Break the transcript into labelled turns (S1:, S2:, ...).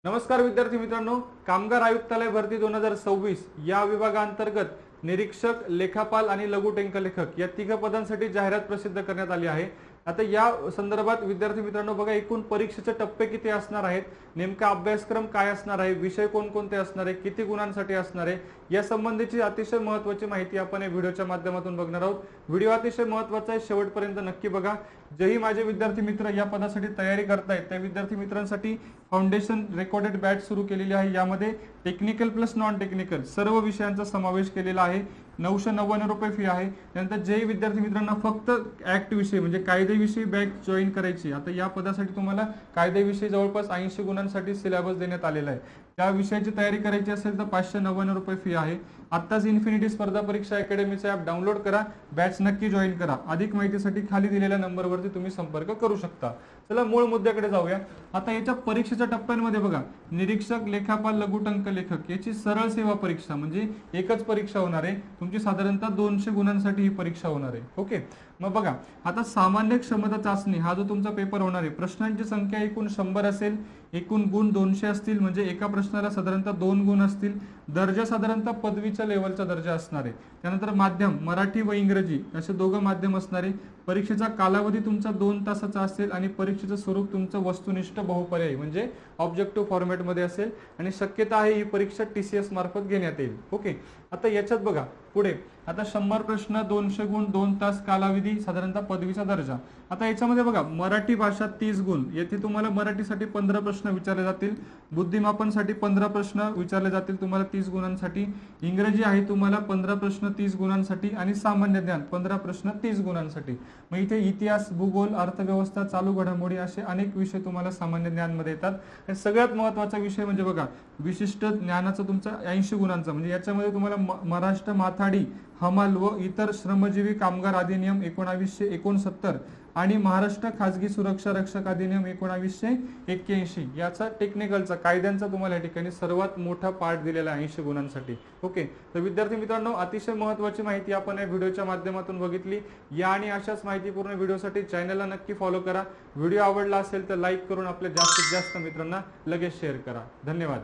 S1: नमस्कार विद्यार्थी मित्रांनो, कामगार आयुक्तालय भरती 2026 या विभागांतर्गत निरीक्षक, लेखापाल आणि लघु टंकलेखक या तिघ पदांसाठी जाहिरात प्रसिद्ध करण्यात आली आहे। आता या संदर्भात विद्यार्थी मित्रांनो बघा, एकूण परीक्षेचे टप्पे किती असणार आहेत, नेमका अभ्यासक्रम काय असणार आहे, विषय कोणकोणते असणार आहे, किती गुणांसाठी असणार आहे, या संबंधीची अतिशय महत्त्वाची माहिती आपण या व्हिडिओच्या माध्यमातून बघणार आहोत। व्हिडिओ अतिशय महत्त्वाचा आहे, शेवटपर्यंत नक्की बघा। जेही माझे विद्यार्थी मित्र या पदासाठी तयारी करतायत त्या विद्यार्थी मित्रांसाठी फाउंडेशन रेकॉर्डेड बॅच सुरू केलेली आहे। यामध्ये टेक्निकल प्लस नॉन टेक्निकल सर्व विषयांचा समावेश केलेला आहे। 999 रुपये फी आहे। त्यानंतर जे विद्यार्थी मित्रांना फक्त ऍक्ट विषय म्हणजे कायदेविषयी बॅच जॉईन करायची, आता या पदासाठी तुम्हाला कायदेविषयी जवळपास 80 गुणांसाठी सिलेबस देण्यात आलेला आहे। त्या विषयाची तयारी करायची असेल तर 599 रुपये फी आहे। आत्ताच इन्फिनिटी स्पर्धा परीक्षा अकॅडमीचा ॲप डाउनलोड करा, बॅच नक्की जॉईन करा। अधिक माहितीसाठी खाली दिलेल्या नंबरवरती तुम्ही संपर्क करू शकता। चला मूळ मुद्द्याकडे जाऊया। आता याच्या परीक्षेच्या टप्प्यांमध्ये बघा, निरीक्षक, लेखापाल, लघु टंकलेखक याची सरळ सेवा परीक्षा म्हणजे एकच परीक्षा होणार आहे तुमची, साधारणतः 200 गुणांसाठी ही परीक्षा होणार आहे। ओके, मग बघा आता सामान्य क्षमता चाचणी हा जो तुमचा पेपर होणार आहे, प्रश्नांची संख्या एकूण 100 असेल, एकूण गुण 200 असतील म्हणजे एका प्रश्नाला साधारणतः 2 गुण असतील। दर्जा साधारणतः पदवीच्या लेवलचा दर्जा असणार आहे। त्यानंतर माध्यम मराठी व इंग्रजी असे दोघं माध्यम असणार आहे। परीक्षेचा कालावधी तुमचा 2 तासाचा असेल आणि परीक्षेचं स्वरूप तुमचं वस्तुनिष्ठ बहुपर्यायी म्हणजे ऑब्जेक्टिव्ह फॉर्मॅटमध्ये असेल आणि शक्यता आहे ही परीक्षा TCS मार्फत घेण्यात येईल। ओके, आता याच्यात बघा पुढे, आता 100 प्रश्न, 200 गुण, 2 तास कालावधी, साधारणतः पदवीचा दर्जा। आता याच्यामध्ये बघा, मराठी भाषा 30 गुण, येथे तुम्हाला मराठीसाठी 15 प्रश्न विचारले जातील, बुद्धिमापनसाठी 15 प्रश्न विचारले जातील तुम्हाला 30 गुणांसाठी, इंग्रजी आहे तुम्हाला 15 प्रश्न 30 गुणांसाठी आणि सामान्य ज्ञान 15 प्रश्न 30 गुणांसाठी। मग इथे इतिहास, भूगोल, अर्थव्यवस्था, चालू घडामोडी असे अनेक विषय तुम्हाला सामान्य ज्ञानमध्ये येतात। आणि सगळ्यात महत्त्वाचा विषय म्हणजे बघा, विशिष्ट ज्ञानाचा तुमचा 80 गुणांचा म्हणजे याच्यामध्ये तुम्हाला महाराष्ट्र माथाडी हमाल व इतर श्रमजीवी कामगार अधिनियम 1969 आणि महाराष्ट्र खाजगी सुरक्षा रक्षक अधिनियम 1981 याचा टेक्निकलचा कायद्यांचा तुम्हाला या ठिकाणी सर्वात मोठा पार्ट दिलेला आहे 80 गुणांसाठी। ओके, तर विद्यार्थी मित्रांनो अतिशय महत्त्वाची माहिती आपण या व्हिडिओच्या माध्यमातून बघितली। या आणि अशाच माहितीपूर्ण व्हिडिओसाठी चॅनलला नक्की फॉलो करा। व्हिडिओ आवडला असेल तर लाईक करून आपल्या जास्तीत जास्त मित्रांना लगेच शेअर करा। धन्यवाद।